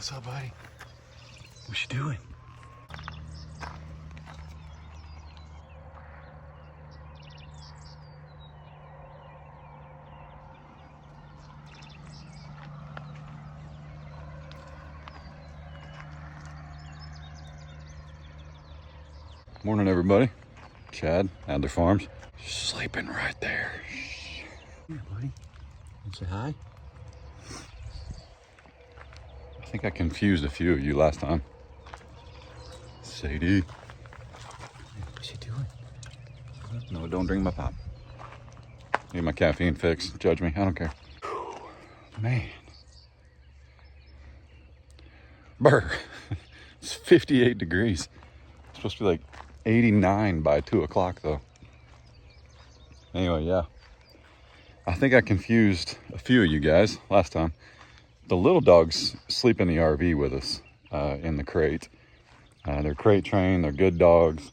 What's up, buddy? What you doing? Morning, everybody. Chad, Adler Farms. Sleeping right there. Come here, buddy. Want to say hi? I think I confused a few of you last time. Sadie. What's she doing? No, don't drink my pop. Need my caffeine fix. Judge me. I don't care. Whew, man. Brr. It's 58 degrees. It's supposed to be like 89 by 2 o'clock though. Anyway, yeah. I think I confused a few of you guys last time. The little dogs sleep in the RV with us in the crate. They're crate trained, they're good dogs.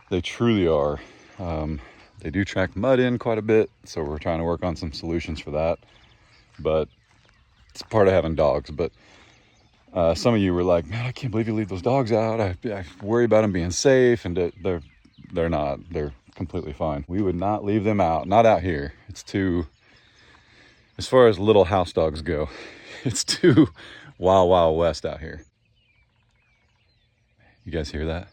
They truly are. They do track mud in quite a bit, so we're trying to work on some solutions for that. But it's part of having dogs. But some of you were like, man, I can't believe you leave those dogs out. I worry about them being safe, and they're not. They're completely fine. We would not leave them out, not out here. It's too, as far as little house dogs go, it's too wild, wild west out here. You guys hear that?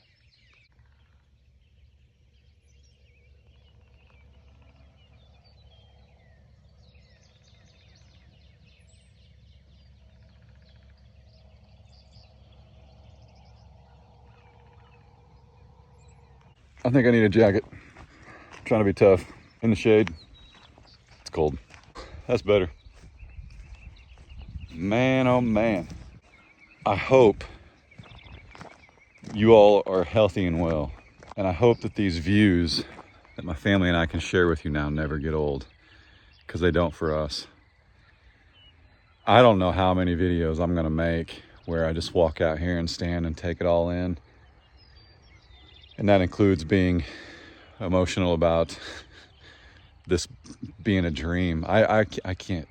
I think I need a jacket. I'm trying to be tough. In the shade. It's cold. That's better. Man, oh man. I hope you all are healthy and well. And I hope that these views that my family and I can share with you now never get old. Because they don't for us. I don't know how many videos I'm gonna make where I just walk out here and stand and take it all in. And that includes being emotional about this being a dream. I can't.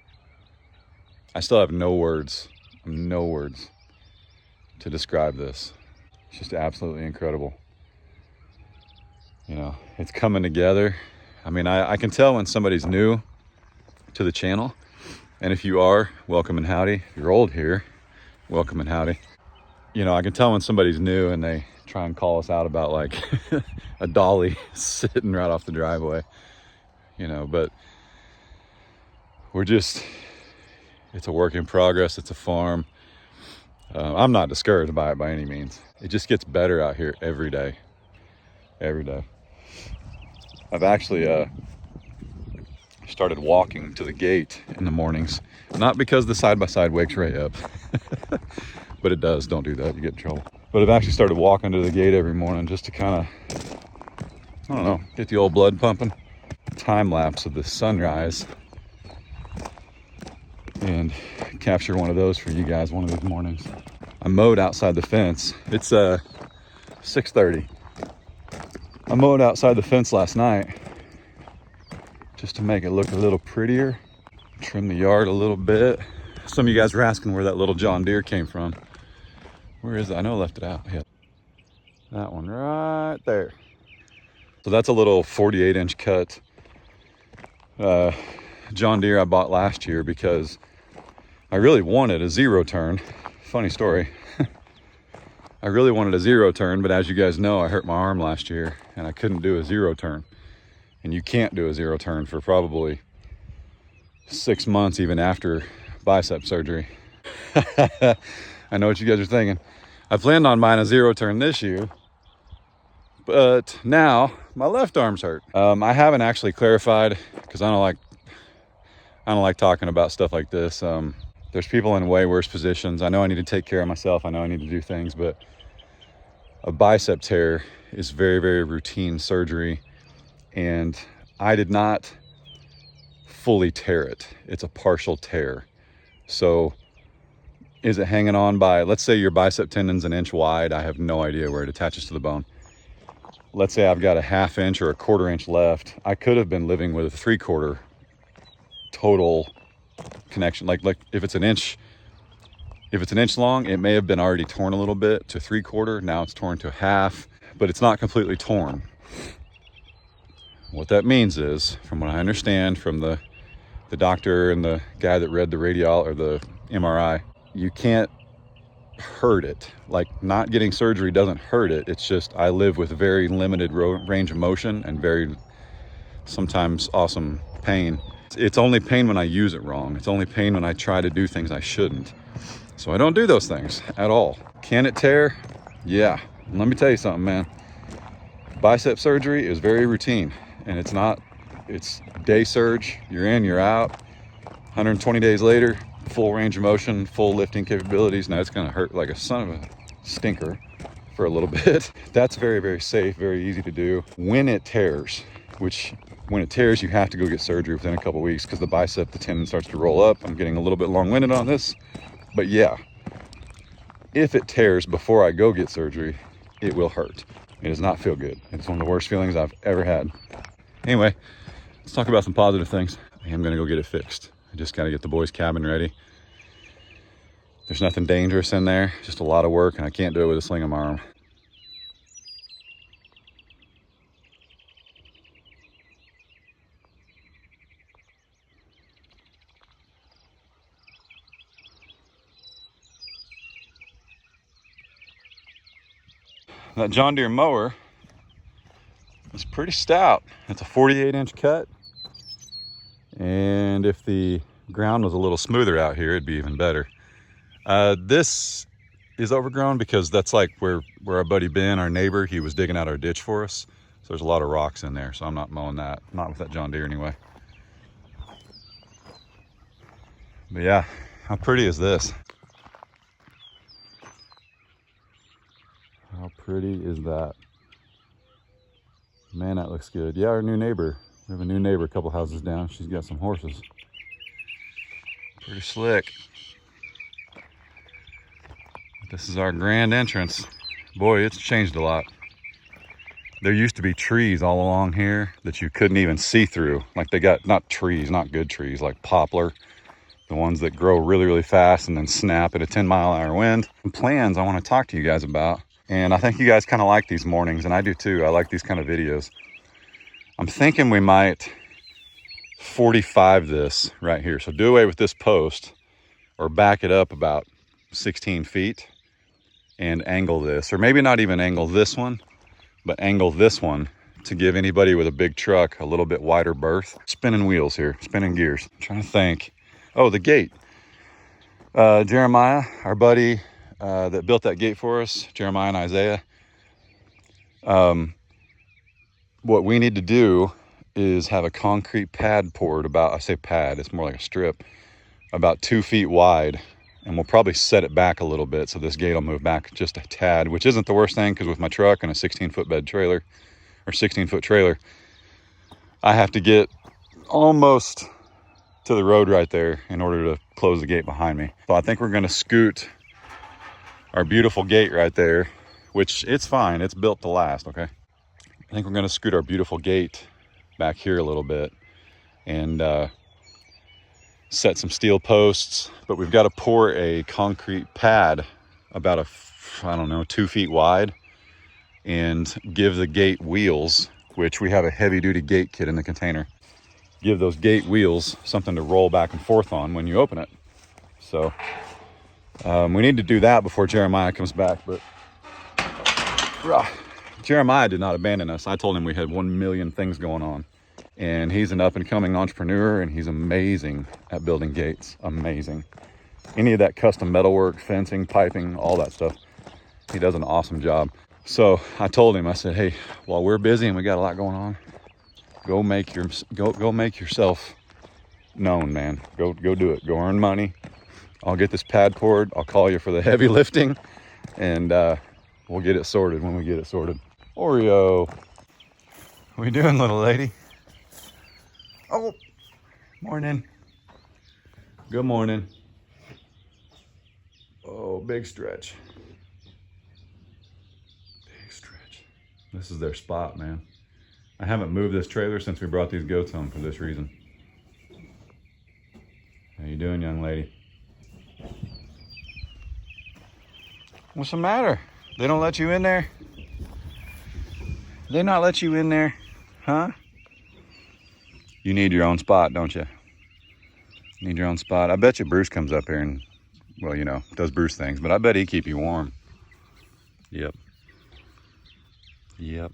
I still have no words to describe this. It's just absolutely incredible. You know, it's coming together. I mean, I can tell when somebody's new to the channel. And if you are, welcome and howdy. If you're old here, welcome and howdy. You know, I can tell when somebody's new and they try and call us out about like a dolly sitting right off the driveway, you know, but we're just, it's a work in progress. It's a farm. I'm not discouraged by it by any means. It just gets better out here every day. I've actually started walking to the gate in the mornings, not because the side-by-side wakes Ray up, but it does. Don't do that, you get in trouble. But I've actually started walking to the gate every morning just to kind of, I don't know, get the old blood pumping. Time lapse of the sunrise and capture one of those for you guys one of these mornings. I mowed outside the fence. It's 6:30. I mowed outside the fence last night just to make it look a little prettier. Trim the yard a little bit. Some of you guys were asking where that little John Deere came from. Where is it? I know I left it out. Yeah. That one right there. So that's a little 48-inch cut John Deere I bought last year because I really wanted a zero turn. Funny story. I really wanted a zero turn, but as you guys know, I hurt my arm last year and I couldn't do a zero turn. And you can't do a zero turn for probably 6 months even after bicep surgery. I know what you guys are thinking. I planned on buying a zero turn this year, but now my left arm's hurt. I haven't actually clarified because I don't like talking about stuff like this. There's people in way worse positions. I know I need to take care of myself. I know I need to do things, but a bicep tear is very, very routine surgery. And I did not fully tear it. It's a partial tear. So is it hanging on by, let's say your bicep tendon's an inch wide. I have no idea where it attaches to the bone. Let's say I've got a 1/2 inch or a 1/4 inch left. I could have been living with a 3/4 total connection. Like if it's an inch If it's an inch long, it may have been already torn a little bit to 3/4. Now it's torn to half, but it's not completely torn. What that means is, from what I understand from the doctor and the guy that read the or the MRI, you can't hurt it. Like, not getting surgery doesn't hurt it. It's just I live with very limited range of motion and very sometimes awesome pain. It's only pain when I use it wrong. It's only pain when I try to do things I shouldn't. So I don't do those things at all. Can it tear? Yeah. And let me tell you something, man. Bicep surgery is very routine, and it's day surge. You're in, you're out. 120 days later, full range of motion, full lifting capabilities. Now it's gonna hurt like a son of a stinker for a little bit. That's very, very safe, very easy to do. When it tears, when it tears, you have to go get surgery within a couple weeks because the tendon starts to roll up. I'm getting a little bit long-winded on this, but yeah, if it tears before I go get surgery, it will hurt. It does not feel good. It's one of the worst feelings I've ever had. Anyway, let's talk about some positive things. I am gonna go get it fixed. I just gotta get the boys' cabin ready. There's nothing dangerous in there, just a lot of work, and I can't do it with a sling on my arm. That John Deere mower is pretty stout. It's a 48-inch cut. And if the ground was a little smoother out here, it'd be even better. This is overgrown because that's like where our buddy Ben, our neighbor, he was digging out our ditch for us. So there's a lot of rocks in there, so I'm not mowing that. Not with that John Deere anyway. But yeah, how pretty is this? How pretty is that? Man, that looks good. Yeah, our new neighbor. We have a new neighbor a couple houses down. She's got some horses. Pretty slick. This is our grand entrance. Boy, it's changed a lot. There used to be trees all along here that you couldn't even see through. Like, they got, not trees, not good trees, like poplar. The ones that grow really, really fast and then snap at a 10-mile-an-hour wind. Some plans I want to talk to you guys about. And I think you guys kind of like these mornings, and I do too. I like these kind of videos. I'm thinking we might 45 this right here. So do away with this post or back it up about 16 feet and angle this, or maybe not even angle this one, but angle this one to give anybody with a big truck a little bit wider berth. Spinning wheels here, spinning gears. I'm trying to think. Oh, the gate. Jeremiah, our buddy that built that gate for us, Jeremiah and Isaiah. What we need to do is have a concrete pad poured about, I say pad, it's more like a strip, about 2 feet wide. And we'll probably set it back a little bit so this gate will move back just a tad, which isn't the worst thing, because with my truck and a 16-foot bed trailer, or 16-foot trailer, I have to get almost to the road right there in order to close the gate behind me. So I think we're gonna scoot our beautiful gate right there, which it's fine, it's built to last, okay? I think we're gonna scoot our beautiful gate back here a little bit and set some steel posts, but we've got to pour a concrete pad about I don't know, 2 feet wide, and give the gate wheels, which we have a heavy duty gate kit in the container, give those gate wheels something to roll back and forth on when you open it. So we need to do that before Jeremiah comes back, but Jeremiah did not abandon us. I told him we had 1 million things going on. And he's an up-and-coming entrepreneur, and he's amazing at building gates. Amazing. Any of that custom metalwork, fencing, piping, all that stuff, he does an awesome job. So I told him, I said, hey, while we're busy and we got a lot going on, go make yourself known, man. Go do it. Go earn money. I'll get this pad poured. I'll call you for the heavy lifting, and we'll get it sorted when we get it sorted. Oreo, what you doing, little lady? Oh, morning. Good morning. Oh, big stretch. Big stretch. This is their spot, man. I haven't moved this trailer since we brought these goats home for this reason. How you doing, young lady? What's the matter? They don't let you in there? They not let you in there, huh? You need your own spot, don't you? You need your own spot. I bet you Bruce comes up here and, well, you know, does Bruce things, but I bet he keep you warm. Yep. Yep.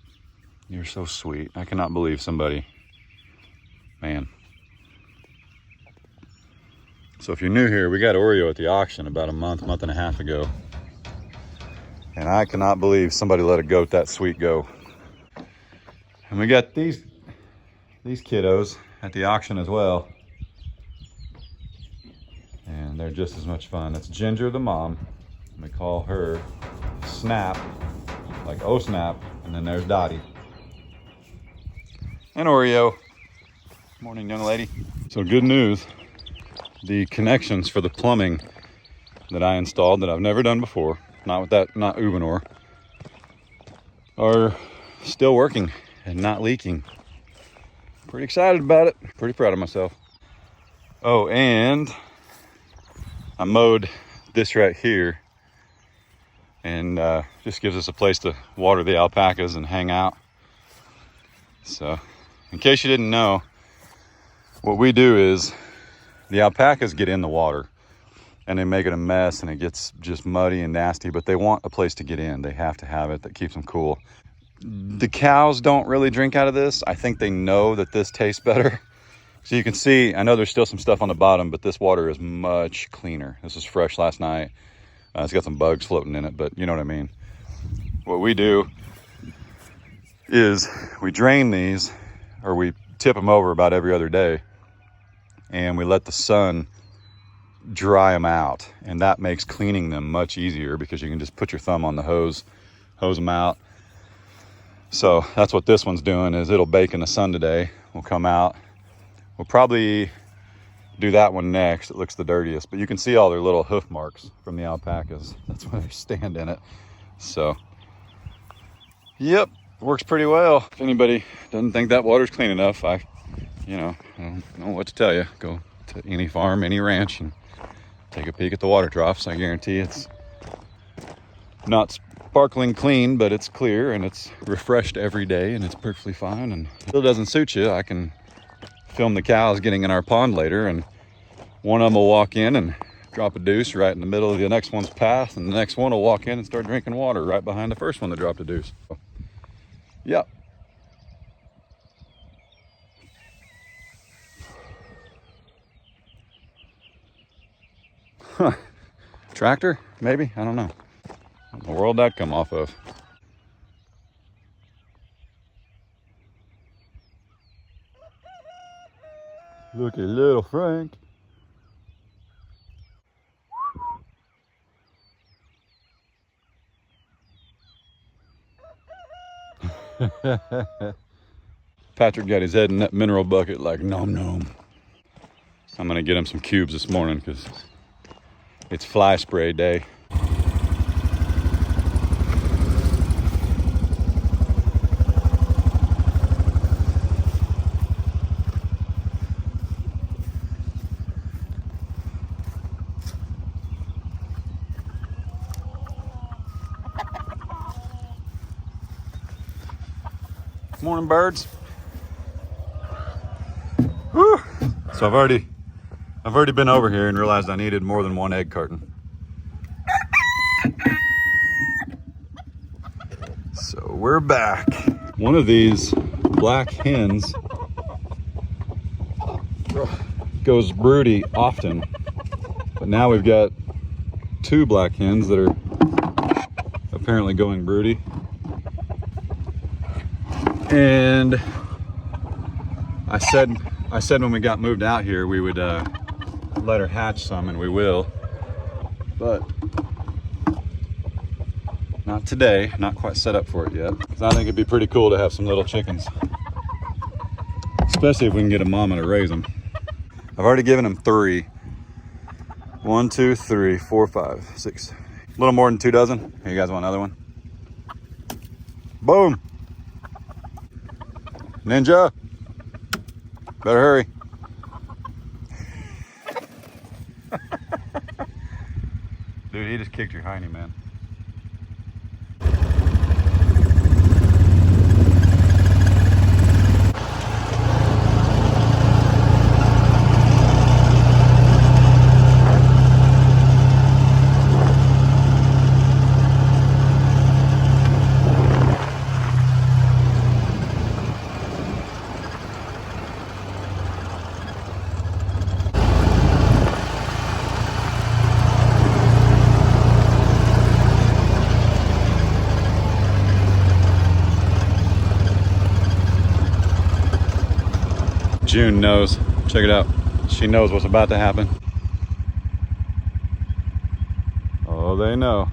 You're so sweet. I cannot believe somebody, man. So if you're new here, we got Oreo at the auction about a month and a half ago. And I cannot believe somebody let a goat that sweet go. And we got these kiddos at the auction as well. And they're just as much fun. That's Ginger, the mom. We call her Snap, like oh snap. And then there's Dottie. And Oreo. Morning, young lady. So good news. The connections for the plumbing that I installed that I've never done before, not Ubenor, are still working and not leaking. Pretty excited about it. Pretty proud of myself. Oh, and I mowed this right here, and just gives us a place to water the alpacas and hang out. So, in case you didn't know, what we do is the alpacas get in the water and they make it a mess and it gets just muddy and nasty, but they want a place to get in. They have to have it. That keeps them cool. The cows don't really drink out of this. I think they know that this tastes better. So you can see, I know there's still some stuff on the bottom, but this water is much cleaner. This was fresh last night. It's got some bugs floating in it, but you know what I mean. What we do is we drain these, or we tip them over about every other day, and we let the sun dry them out, and that makes cleaning them much easier because you can just put your thumb on the hose them out. So that's what this one's doing, is it'll bake in the sun today. We'll come out. We'll probably do that one next. It looks the dirtiest, but you can see all their little hoof marks from the alpacas. That's why they stand in it. So, yep, works pretty well. If anybody doesn't think that water's clean enough, I don't know what to tell you. Go to any farm, any ranch, and take a peek at the water troughs. I guarantee it's not sparkling clean, but it's clear and it's refreshed every day and it's perfectly fine. And if it still doesn't suit you, I can film the cows getting in our pond later, and one of them will walk in and drop a deuce right in the middle of the next one's path, and the next one will walk in and start drinking water right behind the first one that dropped a deuce. So, yep. Huh. Tractor? Maybe? I don't know. What in the world that come off of? Look at little Frank. Patrick got his head in that mineral bucket like nom nom. I'm gonna get him some cubes this morning because it's fly spray day. Morning, birds. Whew. So I've already been over here and realized I needed more than one egg carton. So we're back. One of these black hens goes broody often, but now we've got two black hens that are apparently going broody. And I said when we got moved out here we would let her hatch some, and we will, but not today. Not quite set up for it yet. So I think it'd be pretty cool to have some little chickens, especially if we can get a mama to raise them. I've already given them 3. 1, 2, 3, 4, 5, 6. A little more than 2 dozen. Here, you guys want another one? Boom. Ninja, better hurry. Dude, he just kicked your hiney, man. June knows. Check it out. She knows what's about to happen. Oh, they know.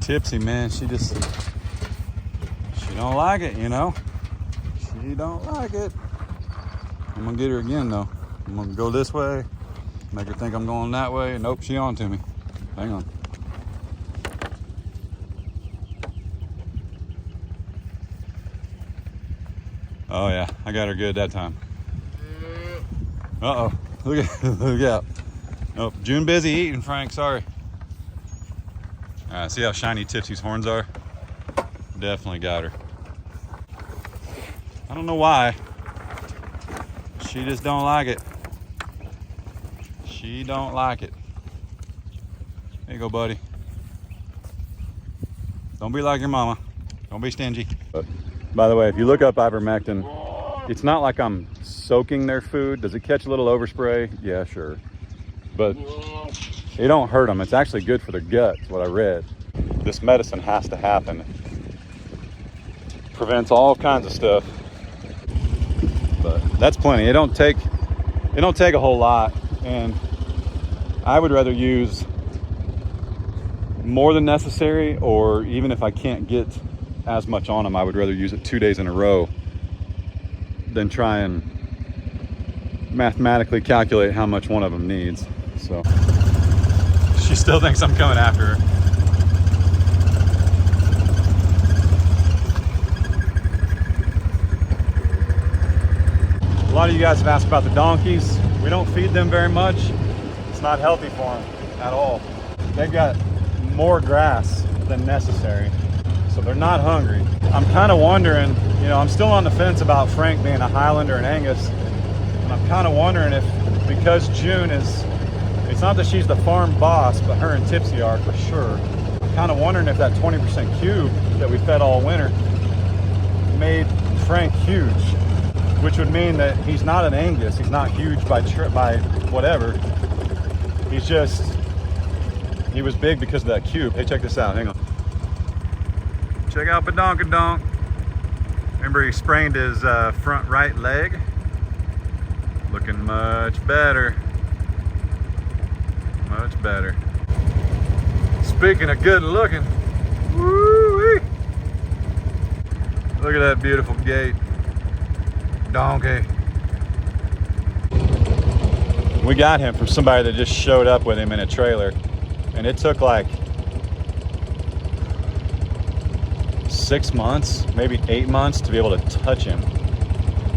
Tipsy, man, she don't like it, you know. She don't like it. I'm gonna get her again though. I'm gonna go this way, make her think I'm going that way. Nope, she on to me. Hang on. Oh yeah, I got her good that time. Uh-oh, look out. Nope, June busy eating, Frank, sorry. All right, see how shiny Tipsy's horns are? Definitely got her. I don't know why. She just don't like it. She don't like it. There you go, buddy. Don't be like your mama. Don't be stingy. But, by the way, if you look up ivermectin, it's not like I'm soaking their food. Does it catch a little overspray? Yeah, sure. But it don't hurt them. It's actually good for their gut, is what I read. This medicine has to happen. Prevents all kinds of stuff. But that's plenty. It don't take a whole lot, and I would rather use more than necessary, or even if I can't get as much on them, I would rather use it 2 days in a row than try and mathematically calculate how much one of them needs. So she still thinks I'm coming after her. A lot of you guys have asked about the donkeys. We don't feed them very much. It's not healthy for them at all. They've got more grass than necessary, so they're not hungry. I'm kind of wondering, you know, I'm still on the fence about Frank being a Highlander and Angus, and I'm kind of wondering if, because June is, it's not that she's the farm boss, but her and Tipsy are for sure. I'm kind of wondering if that 20% cube that we fed all winter made Frank huge, which would mean that he's not an Angus. He's not huge by whatever. He's just, he was big because of that cube. Hey, check this out, hang on. Check out Badonkadonk. Remember he sprained his front right leg? Looking much better. Much better. Speaking of good looking, woo-wee. Look at that beautiful gait. Donkey. We got him from somebody that just showed up with him in a trailer, and it took like 6 months, maybe 8 months to be able to touch him.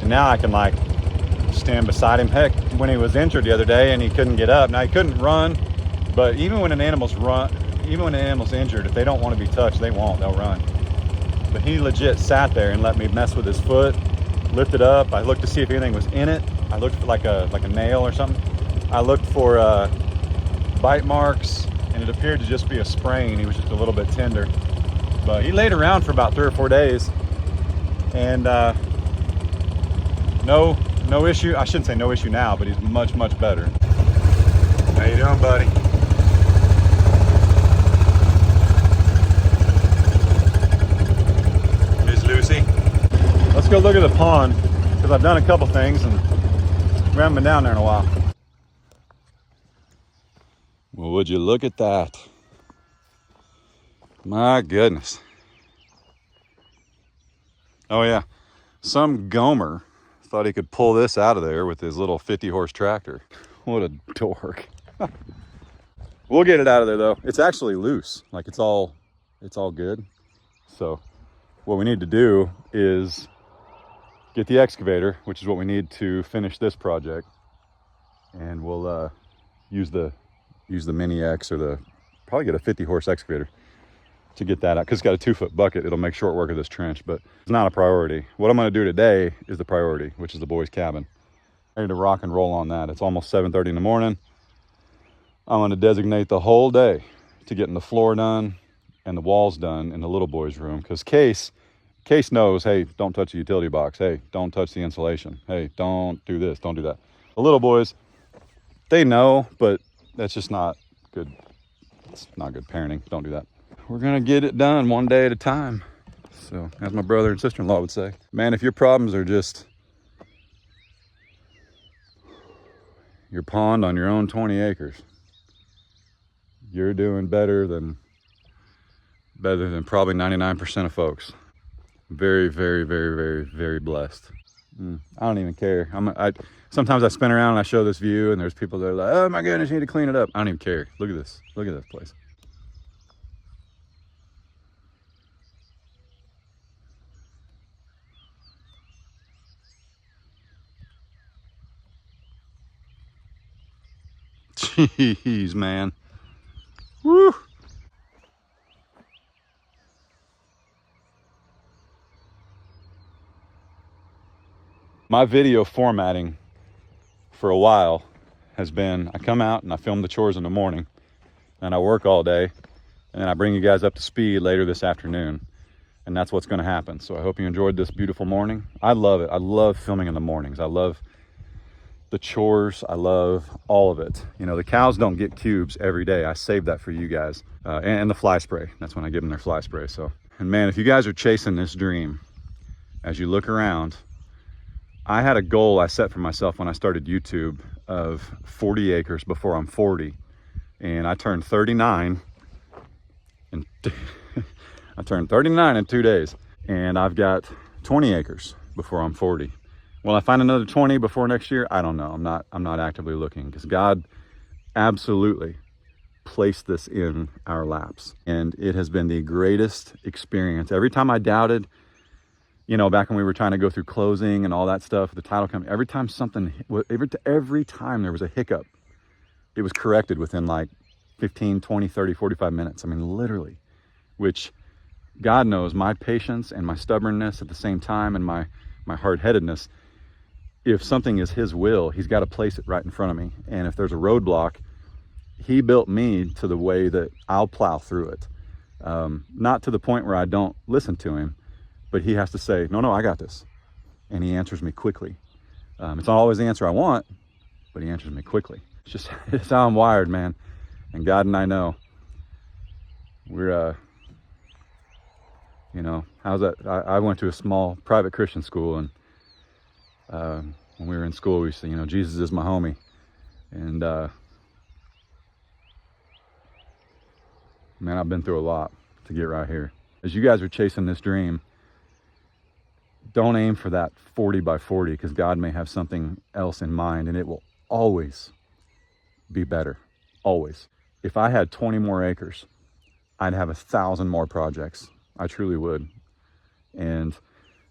And now I can like stand beside him. Heck, when he was injured the other day and he couldn't get up, now he couldn't run, but even when an animal's injured, if they don't want to be touched, they won't, they'll run. But he legit sat there and let me mess with his foot, lifted up. I looked to see if anything was in it. I looked for like a nail or something. I looked for bite marks, and it appeared to just be a sprain. He was just a little bit tender. But he laid around for about 3 or 4 days, and no issue. I shouldn't say no issue now, but he's much, much better. How you doing, buddy? Here's Lucy. Let's go look at the pond, because I've done a couple things, and We haven't been down there in a while. Well, would you look at that? My goodness. Oh yeah, some Gomer thought he could pull this out of there with his little 50-horse tractor. What a dork. We'll get it out of there though. It's actually loose, like it's all good. So what we need to do is get the excavator, which is what we need to finish this project, and we'll use the mini X, or probably get a 50-horse excavator to get that out, because it's got a 2-foot bucket. It'll make short work of this trench, but it's not a priority. What I'm going to do today is the priority, which is the boys' cabin. I need to rock and roll on that. It's almost 7:30 in the morning. I'm going to designate the whole day to getting the floor done and the walls done in the little boys' room, because Case knows, hey, don't touch the utility box. Hey, don't touch the insulation. Hey, don't do this, don't do that. The little boys, they know, but that's just not good. It's not good parenting. Don't do that. We're gonna get it done one day at a time. So, as my brother and sister-in-law would say, man, if your problems are just your pond on your own 20 acres, you're doing better than probably 99% of folks. Very, very, very, very, very blessed. I don't even care. Sometimes I spin around and I show this view, and there's people that are like, oh my goodness, you need to clean it up. I don't even care. Look at this. Look at this place. Jeez, man. Woo! My video formatting for a while has been, I come out and I film the chores in the morning, and I work all day, and then I bring you guys up to speed later this afternoon. And that's what's going to happen. So I hope you enjoyed this beautiful morning. I love it. I love filming in the mornings. I love the chores. I love all of it. You know, the cows don't get cubes every day. I save that for you guys. And the fly spray. That's when I give them their fly spray. So, and man, if you guys are chasing this dream, as you look around, I had a goal I set for myself when I started YouTube of 40 acres before I'm 40. And I turned 39 and I turned 39 in 2 days, and I've got 20 acres before I'm 40. Will I find another 20 before next year? I don't know. I'm not actively looking, because God absolutely placed this in our laps, and it has been the greatest experience. Every time I doubted, you know, back when we were trying to go through closing and all that stuff, the title company, every time there was a hiccup, it was corrected within like 15, 20, 30, 45 minutes. I mean, literally, which God knows my patience and my stubbornness at the same time, and my hard-headedness. If something is his will, he's got to place it right in front of me. And if there's a roadblock, he built me to the way that I'll plow through it. Not to the point where I don't listen to him, but he has to say, no, I got this. And he answers me quickly. It's not always the answer I want, but he answers me quickly. It's how I'm wired, man. And God and I know. We're, you know, how's that? I went to a small private Christian school, and when we were in school, we said, you know, Jesus is my homie. And man, I've been through a lot to get right here. As you guys are chasing this dream, don't aim for that 40 by 40, because God may have something else in mind, and it will always be better. Always. If I had 20 more acres, I'd have 1,000 more projects. I truly would. And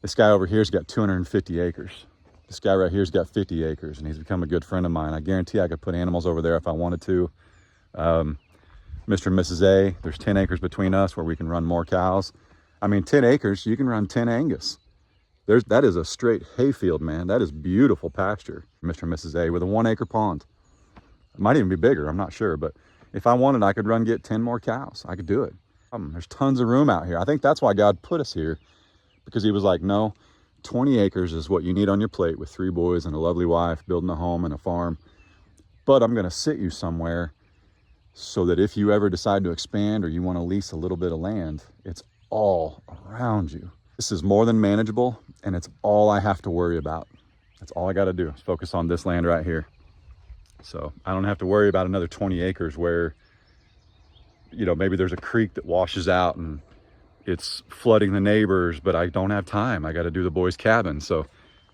this guy over here's got 250 acres. This guy right here's got 50 acres, and he's become a good friend of mine. I guarantee I could put animals over there if I wanted to. Mr. and Mrs. A, there's 10 acres between us where we can run more cows. I mean, 10 acres, you can run 10 Angus. That is a straight hayfield, man. That is beautiful pasture, Mr. and Mrs. A, with a 1 acre pond. It might even be bigger, I'm not sure. But if I wanted, I could get 10 more cows. I could do it. There's tons of room out here. I think that's why God put us here, because he was like, no, 20 acres is what you need on your plate with 3 boys and a lovely wife, building a home and a farm. But I'm going to sit you somewhere so that if you ever decide to expand, or you want to lease a little bit of land, it's all around you. This is more than manageable, and it's all I have to worry about. That's all I got to do is focus on this land right here. So I don't have to worry about another 20 acres where, you know, maybe there's a creek that washes out and it's flooding the neighbors, but I don't have time. I got to do the boys' cabin. So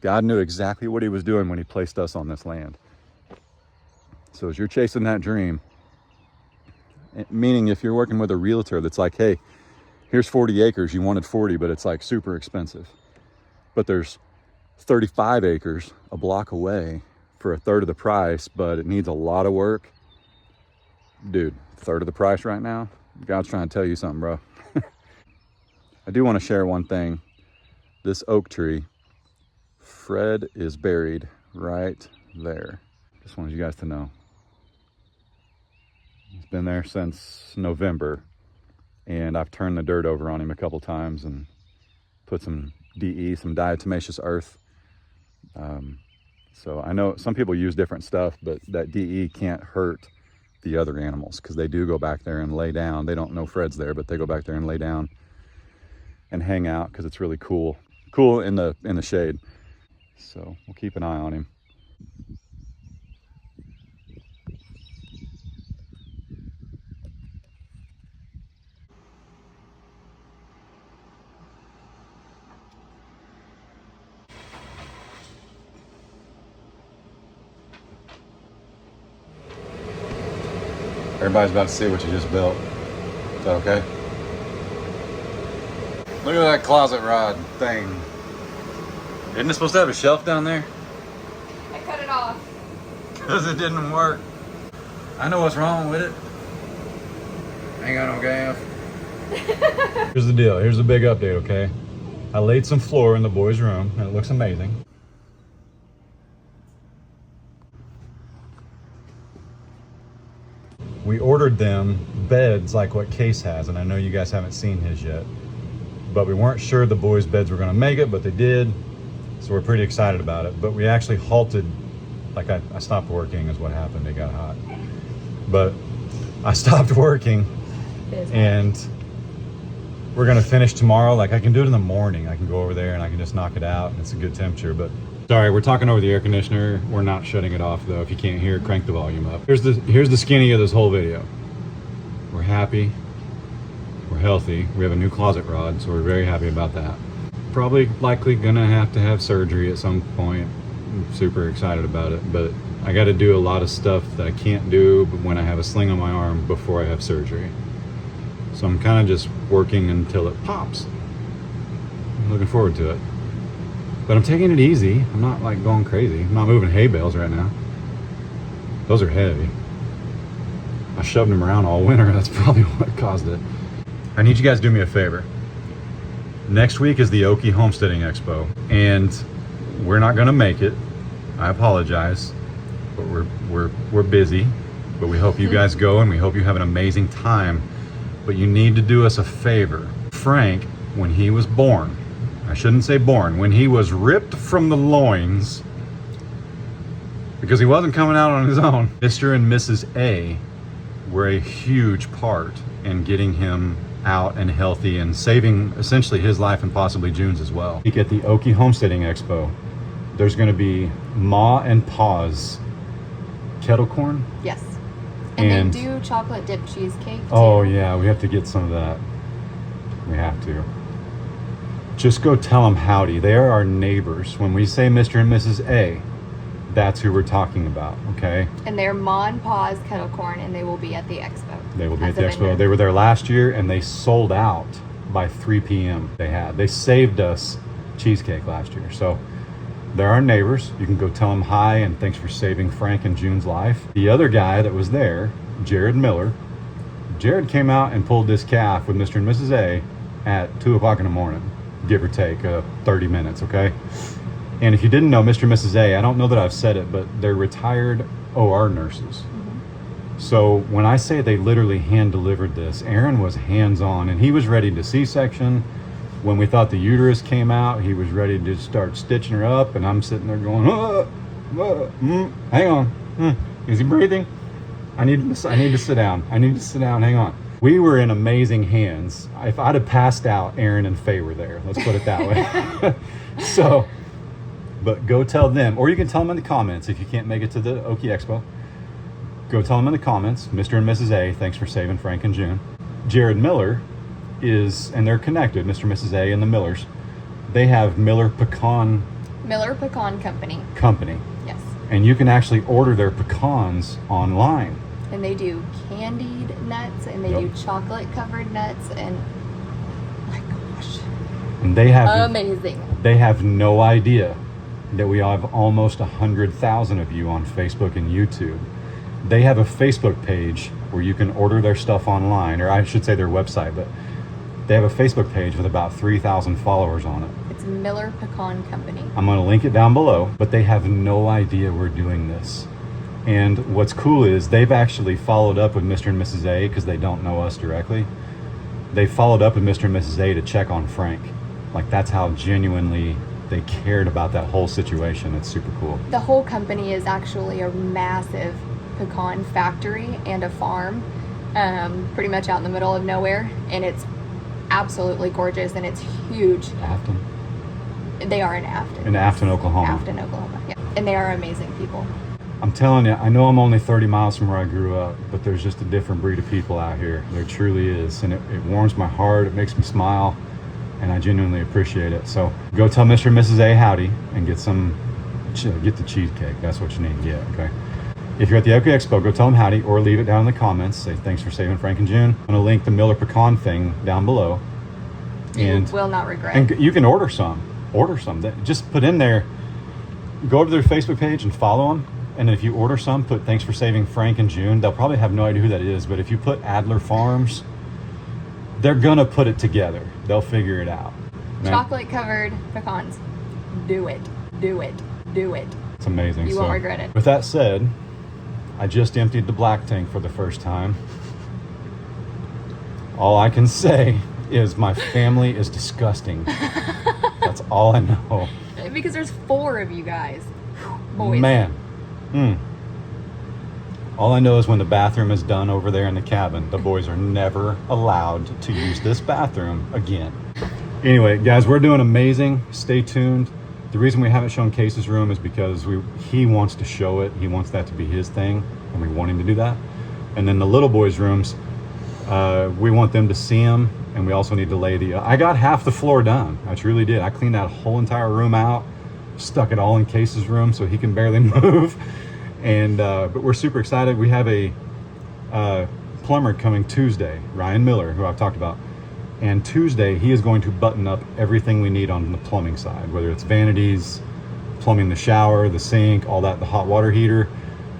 God knew exactly what he was doing when he placed us on this land. So as you're chasing that dream, meaning if you're working with a realtor that's like, hey, here's 40 acres, you wanted 40, but it's like super expensive. But there's 35 acres a block away for a third of the price, but it needs a lot of work. Dude, third of the price right now? God's trying to tell you something, bro. I do want to share one thing. This oak tree, Fred is buried right there. Just wanted you guys to know. He's been there since November, and I've turned the dirt over on him a couple times and put some DE, some diatomaceous earth. So I know some people use different stuff, but that DE can't hurt the other animals because they do go back there and lay down. They don't know Fred's there, but they go back there and lay down and hang out because it's really cool in the shade. So we'll keep an eye on him. Everybody's about to see what you just built. Is that okay? Look at that closet rod thing. Isn't it supposed to have a shelf down there? I cut it off. Because it didn't work. I know what's wrong with it. Ain't got no gas. Here's the deal. Here's the big update, okay? I laid some floor in the boys' room and it looks amazing. We ordered them beds like what Case has, and I know you guys haven't seen his yet, but we weren't sure the boys' beds were going to make it, but they did, so we're pretty excited about it. But we actually halted, like I stopped working is what happened. It got hot, but I stopped working, and we're going to finish tomorrow. Like I can do it in the morning. I can go over there and I can just knock it out, and it's a good temperature. But sorry, we're talking over the air conditioner. We're not shutting it off though. If you can't hear, crank the volume up. Here's the skinny of this whole video. We're happy. We're healthy. We have a new closet rod, so we're very happy about that. Probably likely gonna have to have surgery at some point. I'm super excited about it, but I got to do a lot of stuff that I can't do when I have a sling on my arm before I have surgery. So I'm kind of just working until it pops. I'm looking forward to it. But I'm taking it easy. I'm not like going crazy. I'm not moving hay bales right now. Those are heavy. I shoved them around all winter. That's probably what caused it. I need you guys to do me a favor. Next week is the Okie Homesteading Expo, and we're not gonna make it. I apologize, but we're busy. But we hope you guys go, and we hope you have an amazing time. But you need to do us a favor. Frank, when he was born, I shouldn't say born, when he was ripped from the loins, because he wasn't coming out on his own, Mr. and Mrs. A were a huge part in getting him out and healthy and saving essentially his life and possibly June's as well. At the Okie Homesteading Expo, there's going to be Ma and Pa's kettle corn. Yes. And they do chocolate dip cheesecake too. Oh yeah, we have to get some of that. We have to. Just go tell them howdy. They are our neighbors. When we say Mr. and Mrs. A, that's who we're talking about, okay? And they're Ma and Pa's kettle corn, and they will be at the expo. They will be at the expo. They were there last year, and they sold out by 3 p.m. They saved us cheesecake last year. So they're our neighbors. You can go tell them hi and thanks for saving Frank and June's life. The other guy that was there, Jared Miller, Jared came out and pulled this calf with Mr. and Mrs. A at 2 o'clock in the morning, give or take 30 minutes, okay? And if you didn't know, Mr. and Mrs. A, I don't know that I've said it, but they're retired OR nurses. Mm-hmm. So when I say they literally hand delivered this, Aaron was hands-on, and he was ready to C-section. When we thought the uterus came out, he was ready to start stitching her up, and I'm sitting there going, hang on, is he breathing? I need to sit down. Hang on. We were in amazing hands. If I'd have passed out, Aaron and Faye were there. Let's put it that way. So But go tell them, or you can tell them in the comments if you can't make it to the Okie Expo. Go tell them in the comments, Mr. and Mrs. A, thanks for saving Frank and June. Jared Miller is, and they're connected, Mr. and Mrs. A and the Millers. They have Miller Pecan Company. Yes. And you can actually order their pecans online. And they do candied nuts, and they do chocolate covered nuts, and my gosh. And they have amazing. They have no idea that we have almost 100,000 of you on Facebook and YouTube. They have a Facebook page where you can order their stuff online, or I should say their website, but they have a Facebook page with about 3,000 followers on it. It's Miller Pecan Company. I'm going to link it down below, but they have no idea we're doing this. And what's cool is they've actually followed up with Mr. and Mrs. A because they don't know us directly. They followed up with Mr. and Mrs. A to check on Frank. Like, that's how genuinely they cared about that whole situation. It's super cool. The whole company is actually a massive pecan factory and a farm, pretty much out in the middle of nowhere, and it's absolutely gorgeous, and it's huge. Afton? They are in Afton. In Afton, Oklahoma. Afton, Oklahoma, yeah. And they are amazing people. I'm telling you, I know I'm only 30 miles from where I grew up, but there's just a different breed of people out here. There truly is, and it warms my heart, it makes me smile, and I genuinely appreciate it. So go tell Mr. and Mrs. A howdy and get the cheesecake. That's what you need to get, okay? If you're at the Okie Expo, go tell them howdy, or leave it down in the comments. Say thanks for saving Frank and June. I'm gonna link the Miller Pecan thing down below. You will not regret. And you can order some. Just put in there, go to their Facebook page and follow them. And if you order some, put thanks for saving Frank and June. They'll probably have no idea who that is, but if you put Adler Farms, they're gonna put it together. They'll figure it out. Chocolate covered pecans. Do it. Do it. Do it. It's amazing. You won't regret it. With that said, I just emptied the black tank for the first time. All I can say is my family is disgusting. That's all I know. Because there's 4 of you guys. Boys. Man. All I know is when the bathroom is done over there in the cabin, the boys are never allowed to use this bathroom again. Anyway, guys, we're doing amazing. Stay tuned. The reason we haven't shown Case's room is because he wants to show it. He wants that to be his thing, and we want him to do that. And then the little boys' rooms, we want them to see them, and we also need to lay I got half the floor done. I truly did. I cleaned that whole entire room out, stuck it all in Case's room so he can barely move. And but we're super excited. We have a plumber coming Tuesday, Ryan Miller, who I've talked about. And Tuesday, he is going to button up everything we need on the plumbing side, whether it's vanities, plumbing the shower, the sink, all that, the hot water heater.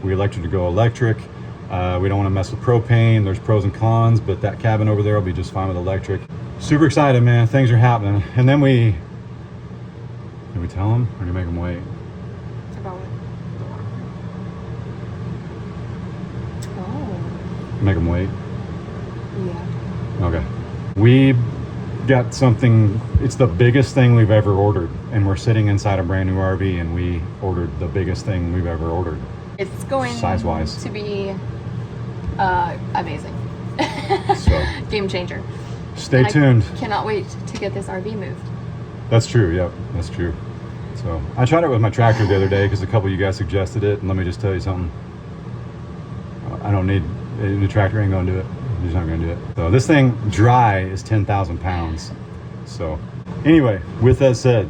We elected to go electric. We don't want to mess with propane. There's pros and cons, but that cabin over there will be just fine with electric. Super excited, man. Things are happening. And then did we tell them or do we make them wait? About what? Oh. Make them wait? Yeah. Okay. We got something, it's the biggest thing we've ever ordered, and we're sitting inside a brand new RV, and we ordered the biggest thing we've ever ordered. It's going size-wise to be amazing. So, game changer. Stay tuned. I cannot wait to get this RV moved. That's true. Yep, that's true. So I tried it with my tractor the other day because a couple of you guys suggested it, and let me just tell you something. I don't need the tractor ain't gonna do it. He's not going to do it. So this thing dry is 10,000 pounds. So anyway, with that said,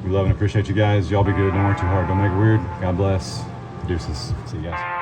we love and appreciate you guys. Y'all be good. Don't work too hard. Don't make it weird. God bless. Deuces. See you guys.